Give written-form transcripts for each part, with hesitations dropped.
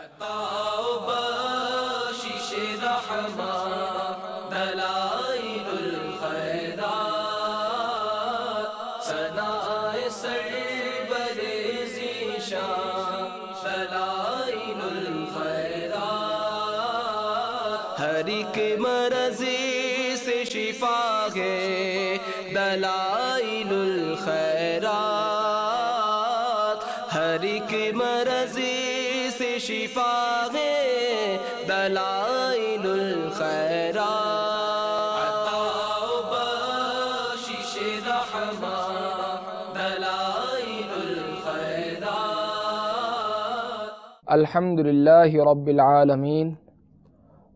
عطا و بخشش رحمت دلائل الخیرات ثناء سرور ذیشان دلائل الخیرات ہر ایک مرض سے شفا ہے دلائل الخیرات ہر ایک مرض سے شفا ہے دلائل الخیرات عطا و بخشش رحمت دلائل الخیرات الحمدللہ رب العالمین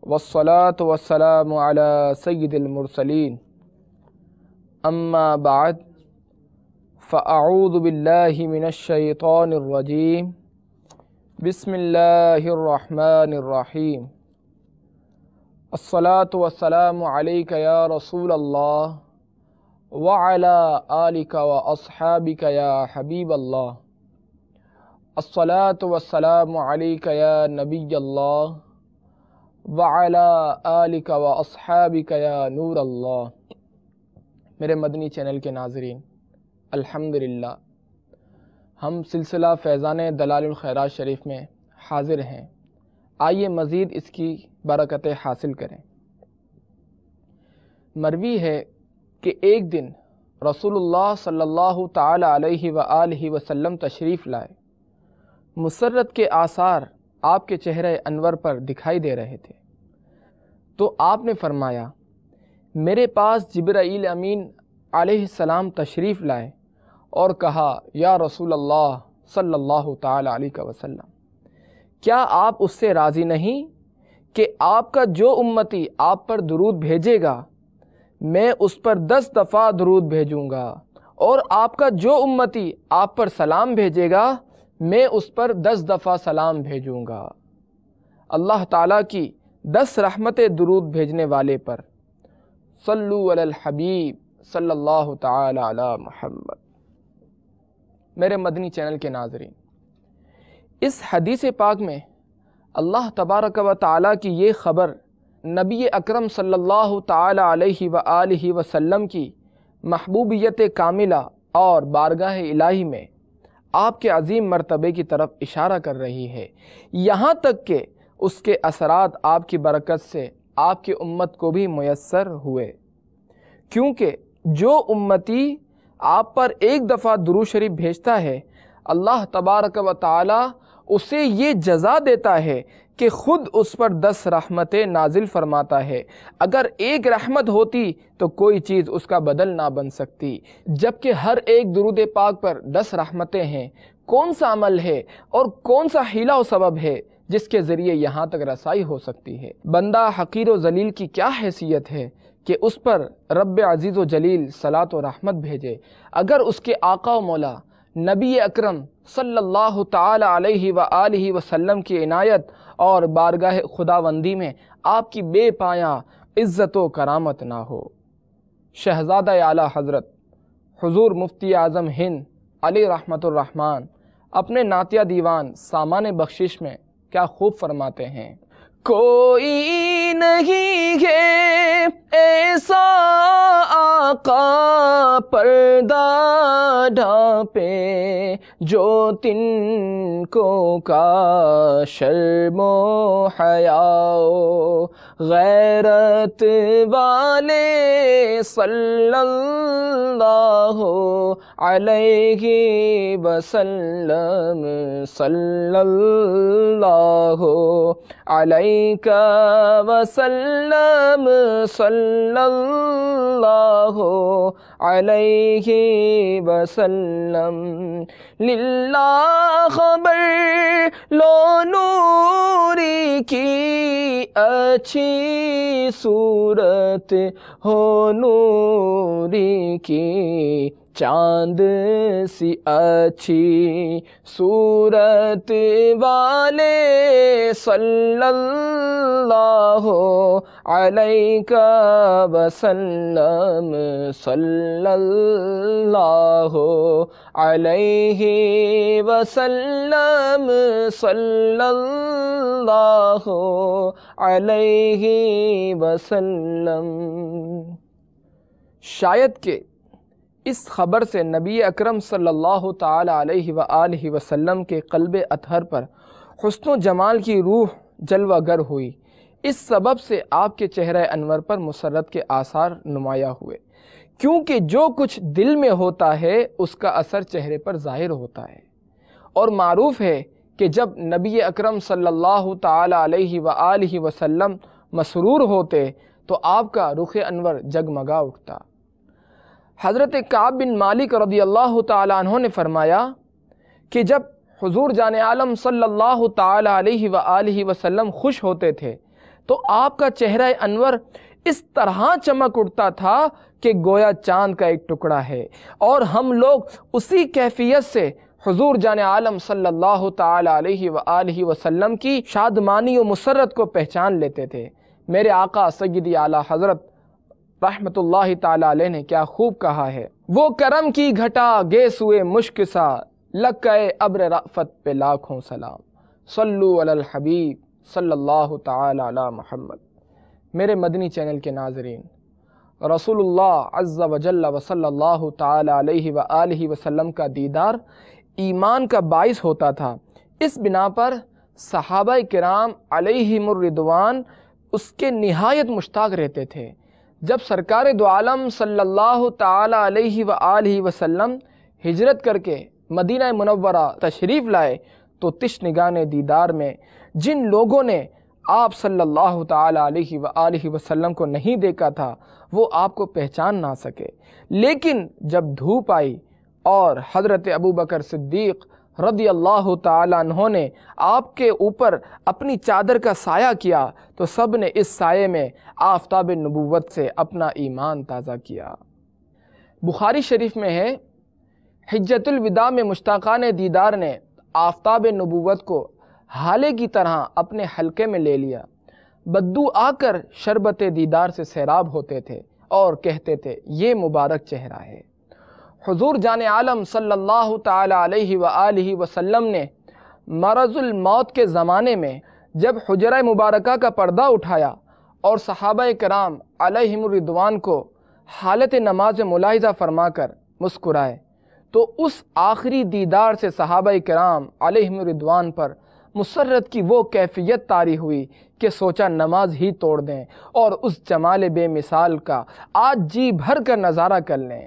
والصلاة والسلام على سید المرسلین اما بعد فاعوذ باللہ من الشیطان الرجیم بسم اللہ الرحمن الرحیم الصلاة والسلام علیک یا رسول اللہ وعلى آلک واصحابک یا حبیب اللہ الصلاة والسلام علیک یا نبی اللہ وعلى آلک واصحابک یا نور اللہ۔ میرے مدنی چینل کے ناظرین، الحمدللہ ہم سلسلہ فیضان دلائل الخیرات شریف میں حاضر ہیں۔ آئیے مزید اس کی برکتیں حاصل کریں۔ مروی ہے کہ ایک دن رسول اللہ صلی اللہ تعالی علیہ وآلہ وسلم تشریف لائے۔ مسرت کے آثار آپ کے چہرے انور پر دکھائی دے رہے تھے، تو آپ نے فرمایا میرے پاس جبرائیل امین علیہ السلام تشریف لائے اور کہا یا رسول اللہ صلی اللہ تعالی علیہ وسلم، کیا آپ اس سے راضی نہیں کہ آپ کا جو امتی آپ پر درود بھیجے گا میں اس پر 10 دفعہ درود بھیجوں گا، اور آپ کا جو امتی آپ پر سلام بھیجے گا میں اس پر 10 دفعہ سلام بھیجوں گا۔ اللہ تعالیٰ کی 10 رحمتیں درود بھیجنے والے پر۔ صلو علی الحبیب صلی اللہ تعالی علی محمد۔ میرے مدنی چینل کے ناظرین، اس حدیث پاک میں اللہ تبارک و تعالیٰ کی یہ خبر نبی اکرم صلی اللہ تعالی علیہ وآلہ وسلم کی محبوبیت کاملہ اور بارگاہ الہی میں آپ کے عظیم مرتبے کی طرف اشارہ کر رہی ہے، یہاں تک کہ اس کے اثرات آپ کی برکت سے آپ کی امت کو بھی میسر ہوئے، کیونکہ جو امتی آپ پر ایک دفعہ درود شریف بھیجتا ہے اللہ تبارک و تعالی اسے یہ جزا دیتا ہے کہ خود اس پر 10 رحمتیں نازل فرماتا ہے۔ اگر ایک رحمت ہوتی تو کوئی چیز اس کا بدل نہ بن سکتی، جبکہ ہر ایک درود پاک پر 10 رحمتیں ہیں۔ کون سا عمل ہے اور کون سا حیلہ و سبب ہے جس کے ذریعے یہاں تک رسائی ہو سکتی ہے؟ بندہ حقیر و ذلیل کی کیا حیثیت ہے کہ اس پر رب عزیز و جلیل صلاۃ و رحمت بھیجے؟ اگر اس کے آقا و مولا نبی اکرم صلی اللہ تعالی علیہ وآلہ وسلم کی عنایت اور بارگاہ خداوندی میں آپ کی بے پایاں عزت و کرامت نہ ہو۔ شہزادہ اعلیٰ حضرت حضور مفتی اعظم ہند علی رحمت الرحمن اپنے نعتیہ دیوان سامان بخشش میں کیا خوب فرماتے ہیں، کوئی نہیں ہے ایسا آقا پردہ ڈھانپے جو تن کو کا شرم و حیا و غیرت والے صلی اللہ علیہ وسلم صلی اللہ علیہ وسلم صلی اللہ علیہ وسلم۔ للہ خبر لو نوری کی اچھی صورت ہو نوری کی چاند سی اچھی صورت والے صلی اللہ علیہ وسلم صلی اللہ علیہ وسلم صلی اللہ اللہ علیہ وسلم۔ شاید کہ اس خبر سے نبی اکرم صلی اللہ تعالی علیہ وآلہ وسلم کے قلب اطہر پر حسن و جمال کی روح جلوہ گر ہوئی۔ اس سبب سے آپ کے چہرہ انور پر مسرت کے آثار نمایاں ہوئے، کیونکہ جو کچھ دل میں ہوتا ہے اس کا اثر چہرے پر ظاہر ہوتا ہے، اور معروف ہے کہ جب نبی اکرم صلی اللہ تعالی علیہ وآلہ وسلم مسرور ہوتے تو آپ کا رخ انور جگمگا اٹھتا۔ حضرت کعب بن مالک رضی اللہ تعالی عنہ نے فرمایا کہ جب حضور جان عالم صلی اللہ تعالی علیہ وآلہ وسلم خوش ہوتے تھے تو آپ کا چہرہ انور اس طرح چمک اٹھتا تھا کہ گویا چاند کا ایک ٹکڑا ہے، اور ہم لوگ اسی کیفیت سے حضور جان عالم صلی اللہ تعالی علیہ وآلہ وسلم کی شادمانی و مسرت کو پہچان لیتے تھے۔ میرے آقا سیدی اعلیٰ حضرت رحمت اللہ تعالی علیہ نے کیا خوب کہا ہے، وہ کرم کی گھٹا گے سوئے مشک سا، لکے ابر رأفت پہ لاکھوں سلام، صلو علی الحبیب صلی اللہ تعالی علی محمد۔ میرے مدنی چینل کے ناظرین، رسول اللہ عز و جل و صلی اللہ تعالی علیہ وآلہ وسلم کا دیدار ایمان کا باعث ہوتا تھا۔ اس بنا پر صحابہ کرام علیہم الرضوان اس کے نہایت مشتاق رہتے تھے۔ جب سرکار دو عالم صلی اللہ تعالی علیہ وآلہ وسلم ہجرت کر کے مدینہ منورہ تشریف لائے تو تشنگان دیدار میں جن لوگوں نے آپ صلی اللہ تعالی علیہ وآلہ وسلم کو نہیں دیکھا تھا وہ آپ کو پہچان نہ سکے، لیکن جب دھوپ آئی اور حضرت ابوبکر صدیق رضی اللہ تعالیٰ عنہ نے آپ کے اوپر اپنی چادر کا سایہ کیا تو سب نے اس سائے میں آفتاب نبوت سے اپنا ایمان تازہ کیا۔ بخاری شریف میں ہے، حجۃ الوداع میں مشتاقان دیدار نے آفتاب نبوت کو ہالے کی طرح اپنے حلقے میں لے لیا۔ بدو آ کر شربت دیدار سے سیراب ہوتے تھے اور کہتے تھے یہ مبارک چہرہ ہے۔ حضور جان عالم صلی اللہ تعالی علیہ وآلہ وسلم نے مرض الموت کے زمانے میں جب حجرہ مبارکہ کا پردہ اٹھایا اور صحابہ کرام علیہم الرضوان کو حالت نماز ملاحظہ فرما کر مسکرائے تو اس آخری دیدار سے صحابہ کرام علیہم الرضوان پر مسرت کی وہ کیفیت طاری ہوئی کہ سوچا نماز ہی توڑ دیں اور اس جمال بے مثال کا آج جی بھر کر نظارہ کر لیں۔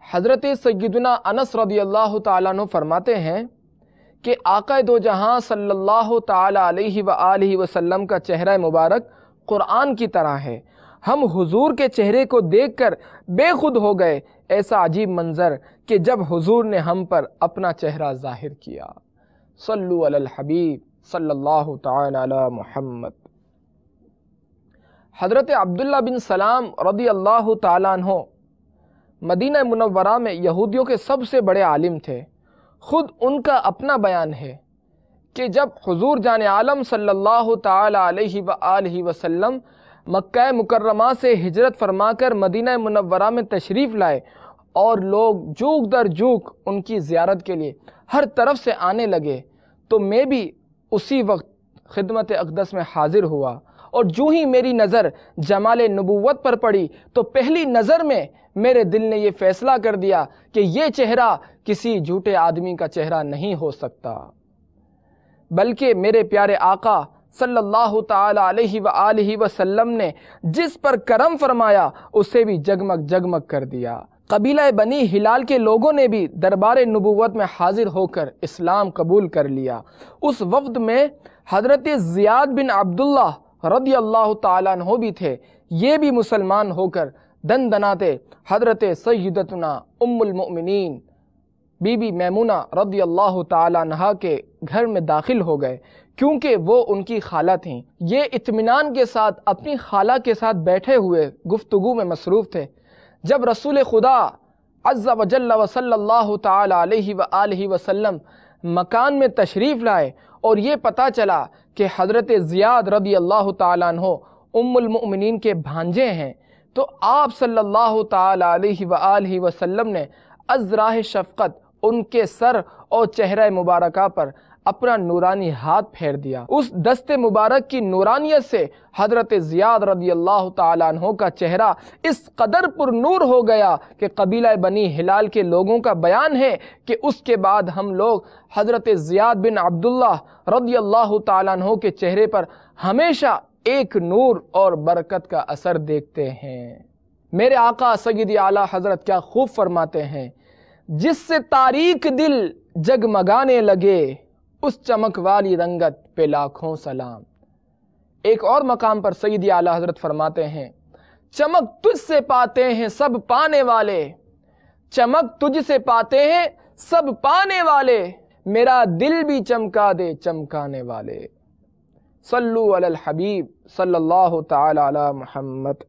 حضرت سیدنا انس رضی اللہ تعالیٰ عنہ فرماتے ہیں کہ آقا دو جہاں صلی اللہ تعالی علیہ وآلہ وسلم کا چہرہ مبارک قرآن کی طرح ہے۔ ہم حضور کے چہرے کو دیکھ کر بے خود ہو گئے، ایسا عجیب منظر کہ جب حضور نے ہم پر اپنا چہرہ ظاہر کیا۔ صلو علی الحبیب صلی اللہ تعالی علی محمد۔ حضرت عبداللہ بن سلام رضی اللہ تعالیٰ عنہ مدینہ منورہ میں یہودیوں کے سب سے بڑے عالم تھے۔ خود ان کا اپنا بیان ہے کہ جب حضور جان عالم صلی اللہ تعالی علیہ وآلہ وسلم مکہ مکرمہ سے ہجرت فرما کر مدینہ منورہ میں تشریف لائے اور لوگ جوک در جوک ان کی زیارت کے لیے ہر طرف سے آنے لگے تو میں بھی اسی وقت خدمت اقدس میں حاضر ہوا، اور جو ہی میری نظر جمال نبوت پر پڑی تو پہلی نظر میں میرے دل نے یہ فیصلہ کر دیا کہ یہ چہرہ کسی جھوٹے آدمی کا چہرہ نہیں ہو سکتا، بلکہ میرے پیارے آقا صلی اللہ تعالی علیہ وآلہ وسلم نے جس پر کرم فرمایا اسے بھی جگمگ جگمگ کر دیا۔ قبیلہ بنی ہلال کے لوگوں نے بھی دربار نبوت میں حاضر ہو کر اسلام قبول کر لیا۔ اس وفد میں حضرت زیاد بن عبداللہ رضی اللہ تعالیٰ عنہ بھی تھے، یہ بھی مسلمان ہو کر دن دناتے حضرت سیدتنا ام المؤمنین بی بی میمونہ رضی اللہ تعالیٰ عنہ کے گھر میں داخل ہو گئے، کیونکہ وہ ان کی خالہ تھیں۔ یہ اطمینان کے ساتھ اپنی خالہ کے ساتھ بیٹھے ہوئے گفتگو میں مصروف تھے جب رسول خدا عز و جل و صلی اللہ تعالی علیہ وآلہ وسلم مکان میں تشریف لائے اور یہ پتہ چلا کہ حضرت زیاد رضی اللہ تعالیٰ عنہ ام المؤمنین کے بھانجے ہیں تو آپ صلی اللہ تعالی علیہ وآلہ وسلم نے از راہ شفقت ان کے سر اور چہرہ مبارکہ پر اپنا نورانی ہاتھ پھیر دیا۔ اس دست مبارک کی نورانیت سے حضرت زیاد رضی اللہ تعالیٰ عنہ کا چہرہ اس قدر پر نور ہو گیا کہ قبیلہ بنی ہلال کے لوگوں کا بیان ہے کہ اس کے بعد ہم لوگ حضرت زیاد بن عبداللہ رضی اللہ تعالیٰ عنہ کے چہرے پر ہمیشہ ایک نور اور برکت کا اثر دیکھتے ہیں۔ میرے آقا سیدی اعلیٰ حضرت کیا خوب فرماتے ہیں، جس سے تاریک دل جگمگانے لگے، اس چمک والی رنگت پہ لاکھوں سلام۔ ایک اور مقام پر سیدی اعلیٰ حضرت فرماتے ہیں، چمک تجھ سے پاتے ہیں سب پانے والے، چمک تجھ سے پاتے ہیں سب پانے والے، میرا دل بھی چمکا دے چمکانے والے۔ صلو علی الحبیب صلی اللہ تعالی علی محمد۔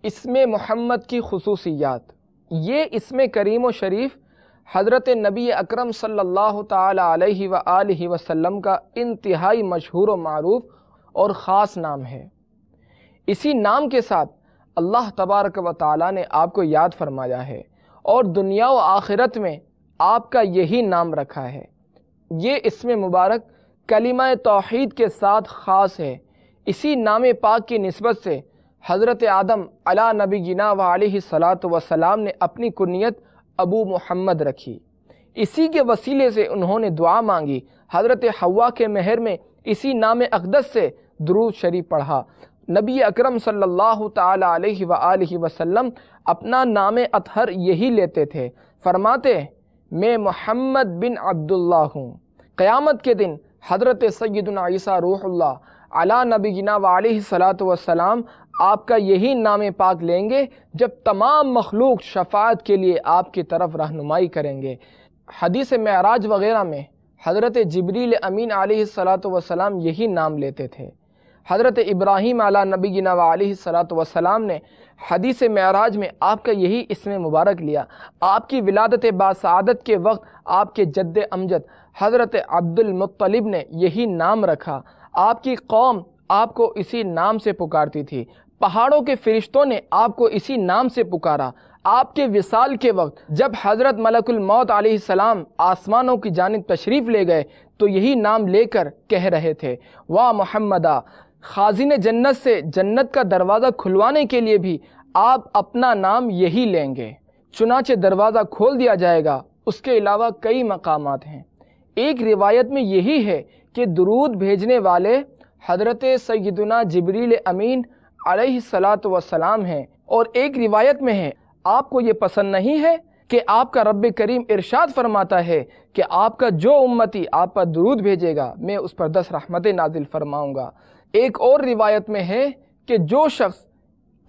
اسم محمد کی خصوصیات۔ یہ اسم کریم و شریف حضرت نبی اکرم صلی اللہ تعالی علیہ وآلہ وسلم کا انتہائی مشہور و معروف اور خاص نام ہے۔ اسی نام کے ساتھ اللہ تبارک و تعالی نے آپ کو یاد فرمایا ہے اور دنیا و آخرت میں آپ کا یہی نام رکھا ہے۔ یہ اسم مبارک کلمہ توحید کے ساتھ خاص ہے۔ اسی نام پاک کی نسبت سے حضرت آدم علی نبینا و علیہ الصلاۃ والسلام نے اپنی کنیت ابو محمد رکھی۔ اسی کے وسیلے سے انہوں نے دعا مانگی۔ حضرت حوا کے مہر میں اسی نام اقدس سے درود شریف پڑھا۔ نبی اکرم صلی اللہ تعالی علیہ وآلہ وسلم اپنا نام اطہر یہی لیتے تھے، فرماتے میں محمد بن عبداللہ ہوں۔ قیامت کے دن حضرت سیدنا عیسیٰ روح اللہ علی نبینا و علیہ الصلاۃ والسلام آپ کا یہی نام پاک لیں گے جب تمام مخلوق شفاعت کے لیے آپ کی طرف رہنمائی کریں گے۔ حدیث معراج وغیرہ میں حضرت جبریل امین علیہ الصلاۃ والسلام یہی نام لیتے تھے۔ حضرت ابراہیم علی نبینا و علیہ الصلاۃ والسلام نے حدیث معراج میں آپ کا یہی اسم مبارک لیا۔ آپ کی ولادت باسعادت کے وقت آپ کے جد امجد حضرت عبد المطلب نے یہی نام رکھا۔ آپ کی قوم آپ کو اسی نام سے پکارتی تھی۔ پہاڑوں کے فرشتوں نے آپ کو اسی نام سے پکارا۔ آپ کے وصال کے وقت جب حضرت ملک الموت علیہ السلام آسمانوں کی جانب تشریف لے گئے تو یہی نام لے کر کہہ رہے تھے، واہ محمدہ، خازن جنت سے جنت کا دروازہ کھلوانے کے لیے بھی آپ اپنا نام یہی لیں گے، چنانچہ دروازہ کھول دیا جائے گا۔ اس کے علاوہ کئی مقامات ہیں۔ ایک روایت میں یہی ہے کہ درود بھیجنے والے حضرت سیدنا جبریل امین علیہ الصلاۃ والسلام ہیں، اور ایک روایت میں ہے آپ کو یہ پسند نہیں ہے کہ آپ کا رب کریم ارشاد فرماتا ہے کہ آپ کا جو امتی آپ پر درود بھیجے گا میں اس پر 10 رحمتیں نازل فرماؤں گا۔ ایک اور روایت میں ہے کہ جو شخص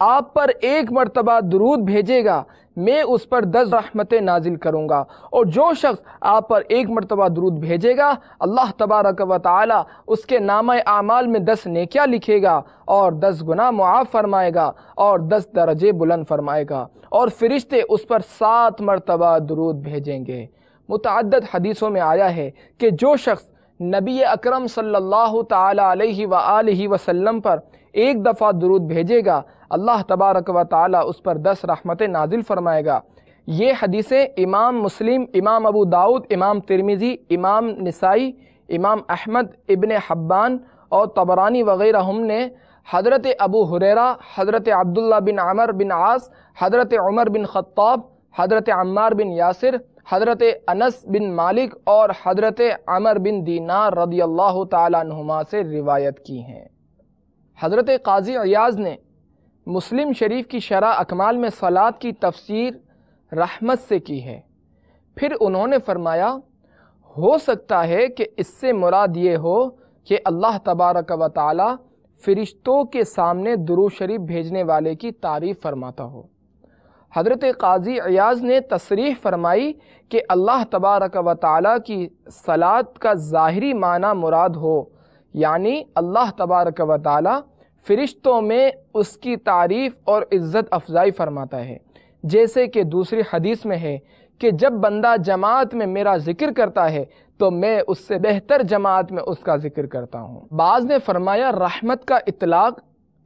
آپ پر 1 مرتبہ درود بھیجے گا میں اس پر 10 رحمتیں نازل کروں گا، اور جو شخص آپ پر 1 مرتبہ درود بھیجے گا اللہ تبارک و تعالی اس کے نامہ اعمال میں 10 نیکیاں لکھے گا اور 10 گناہ معاف فرمائے گا اور 10 درجے بلند فرمائے گا، اور فرشتے اس پر 7 مرتبہ درود بھیجیں گے۔ متعدد حدیثوں میں آیا ہے کہ جو شخص نبی اکرم صلی اللہ تعالی علیہ وآلہ وسلم پر 1 دفعہ درود بھیجے گا اللہ تبارک و تعالی اس پر 10 رحمتیں نازل فرمائے گا۔ یہ حدیثیں امام مسلم، امام ابو داؤد، امام ترمذی، امام نسائی، امام احمد ابن حبان اور طبرانی وغیرہ ہم نے حضرت ابو ہریرہ، حضرت عبداللہ بن عمر بن عاص، حضرت عمر بن خطاب، حضرت عمار بن یاسر، حضرت انس بن مالک اور حضرت عمر بن دینار رضی اللہ تعالی عنہما سے روایت کی ہیں۔ حضرت قاضی عیاض نے مسلم شریف کی شرح اکمال میں صلاۃ کی تفسیر رحمت سے کی ہے۔ پھر انہوں نے فرمایا ہو سکتا ہے کہ اس سے مراد یہ ہو کہ اللہ تبارک و تعالی فرشتوں کے سامنے درود شریف بھیجنے والے کی تعریف فرماتا ہو۔ حضرت قاضی عیاض نے تصریح فرمائی کہ اللہ تبارک و تعالی کی صلاۃ کا ظاہری معنی مراد ہو، یعنی اللہ تبارک و تعالی فرشتوں میں اس کی تعریف اور عزت افزائی فرماتا ہے، جیسے کہ دوسری حدیث میں ہے کہ جب بندہ جماعت میں میرا ذکر کرتا ہے تو میں اس سے بہتر جماعت میں اس کا ذکر کرتا ہوں۔ بعض نے فرمایا رحمت کا اطلاق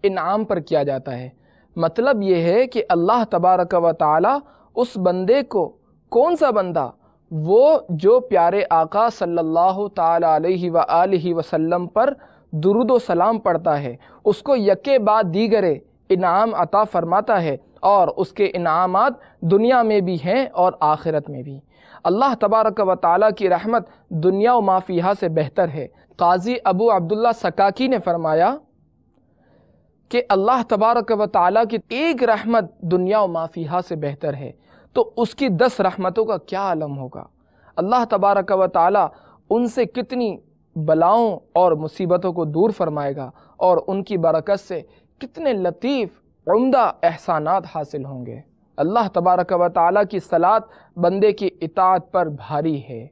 انعام پر کیا جاتا ہے، مطلب یہ ہے کہ اللہ تبارک و تعالی اس بندے کو، کون سا بندہ، وہ جو پیارے آقا صلی اللہ تعالی علیہ وآلہ وسلم پر درود و سلام پڑھتا ہے اس کو یکے بعد دیگرے انعام عطا فرماتا ہے، اور اس کے انعامات دنیا میں بھی ہیں اور آخرت میں بھی۔ اللہ تبارک و تعالیٰ کی رحمت دنیا و ما فیہا سے بہتر ہے۔ قاضی ابو عبداللہ سکاکی نے فرمایا کہ اللہ تبارک و تعالیٰ کی ایک رحمت دنیا و ما فیہا سے بہتر ہے، تو اس کی 10 رحمتوں کا کیا عالم ہوگا۔ اللہ تبارک و تعالیٰ ان سے کتنی بلاؤں اور مصیبتوں کو دور فرمائے گا، اور ان کی برکت سے کتنے لطیف عمدہ احسانات حاصل ہوں گے۔ اللہ تبارک و تعالیٰ کی صلاۃ بندے کی اطاعت پر بھاری ہے۔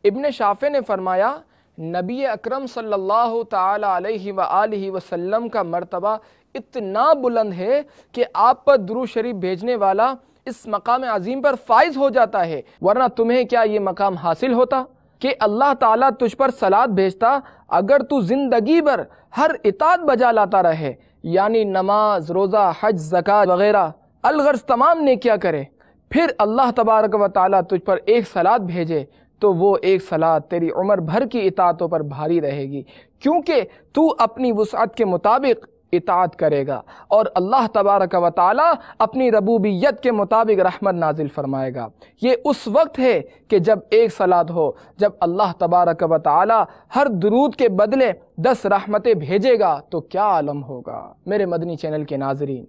ابن شافع نے فرمایا نبی اکرم صلی اللہ تعالی علیہ وآلہ وسلم کا مرتبہ اتنا بلند ہے کہ آپ پر درود شریف بھیجنے والا اس مقام عظیم پر فائز ہو جاتا ہے، ورنہ تمہیں کیا یہ مقام حاصل ہوتا کہ اللہ تعالیٰ تجھ پر صلاۃ بھیجتا اگر تو زندگی بھر ہر اطاعت بجا لاتا رہے، یعنی نماز، روزہ، حج، زکوٰۃ وغیرہ الغرض تمام نیکیاں کرے، پھر اللہ تبارک و تعالیٰ تجھ پر ایک صلاۃ بھیجے تو وہ ایک صلاۃ تیری عمر بھر کی اطاعتوں پر بھاری رہے گی، کیونکہ تو اپنی وسعت کے مطابق اطاعت کرے گا، اور اللہ تبارک و تعالیٰ اپنی ربوبیت کے مطابق رحمت نازل فرمائے گا۔ یہ اس وقت ہے کہ جب ایک صلاۃ ہو، جب اللہ تبارک و تعالیٰ ہر درود کے بدلے 10 رحمتیں بھیجے گا تو کیا عالم ہوگا۔ میرے مدنی چینل کے ناظرین،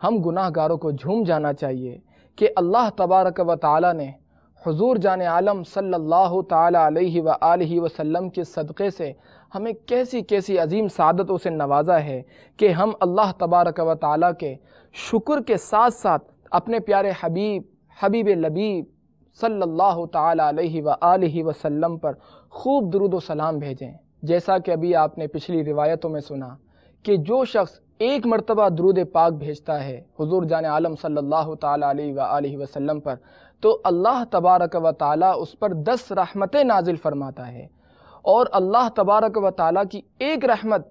ہم گناہ گاروں کو جھوم جانا چاہیے کہ اللہ تبارک و تعالیٰ نے حضور جان عالم صلی اللہ تعالی علیہ وآلہ وسلم کے صدقے سے ہمیں کیسی کیسی عظیم سعادتوں سے نوازا ہے کہ ہم اللہ تبارک و تعالیٰ کے شکر کے ساتھ ساتھ اپنے پیارے حبیب لبیب صلی اللہ تعالی علیہ وآلہ وسلم پر خوب درود و سلام بھیجیں۔ جیسا کہ ابھی آپ نے پچھلی روایتوں میں سنا کہ جو شخص ایک مرتبہ درود پاک بھیجتا ہے حضور جان عالم صلی اللہ تعالی علیہ وآلہ وسلم پر، تو اللہ تبارک و تعالیٰ اس پر 10 رحمتیں نازل فرماتا ہے، اور اللہ تبارک و تعالیٰ کی ایک رحمت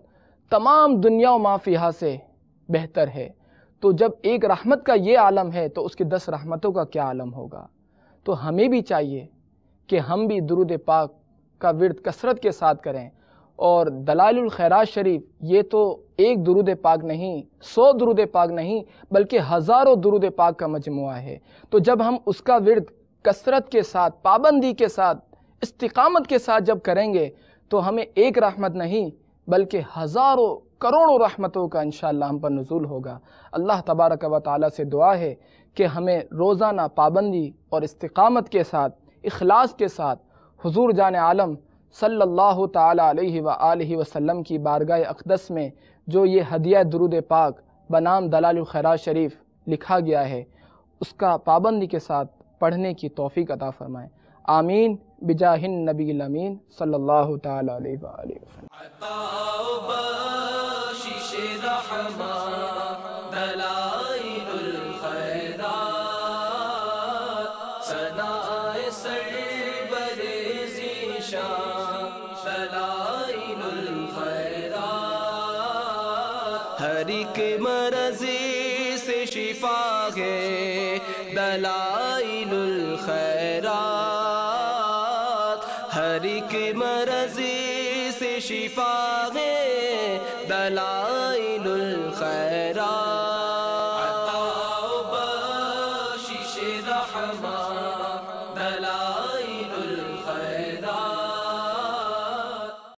تمام دنیا و ما فیہا سے بہتر ہے۔ تو جب ایک رحمت کا یہ عالم ہے تو اس کی 10 رحمتوں کا کیا عالم ہوگا۔ تو ہمیں بھی چاہیے کہ ہم بھی درود پاک کا ورد کثرت کے ساتھ کریں، اور دلائل الخیرات شریف یہ تو ایک درود پاک نہیں، 100 درود پاک نہیں، بلکہ ہزاروں درود پاک کا مجموعہ ہے۔ تو جب ہم اس کا ورد کثرت کے ساتھ، پابندی کے ساتھ، استقامت کے ساتھ جب کریں گے تو ہمیں ایک رحمت نہیں بلکہ ہزاروں کروڑوں رحمتوں کا انشاءاللہ ہم پر نزول ہوگا۔ اللہ تبارک و تعالیٰ سے دعا ہے کہ ہمیں روزانہ پابندی اور استقامت کے ساتھ، اخلاص کے ساتھ حضور جان عالم صلی اللہ تعالی علیہ وآلہ وسلم کی بارگاہ اقدس میں جو یہ ہدیہ درود پاک بنام دلائل الخیرات شریف لکھا گیا ہے اس کا پابندی کے ساتھ پڑھنے کی توفیق عطا فرمائیں۔ آمین بجاہ النبی الامین صلی اللہ تعالی علیہ وآلہ وسلم۔ عطا و بخشش رحمت دلائل الخیرات ثناء سرور ذیشان دلائل الخیرات ہر ایک مرض سے شفا ہے دلائل الخیرات، ہر ایک مرض سے شفا ہے دلائل الخیرات۔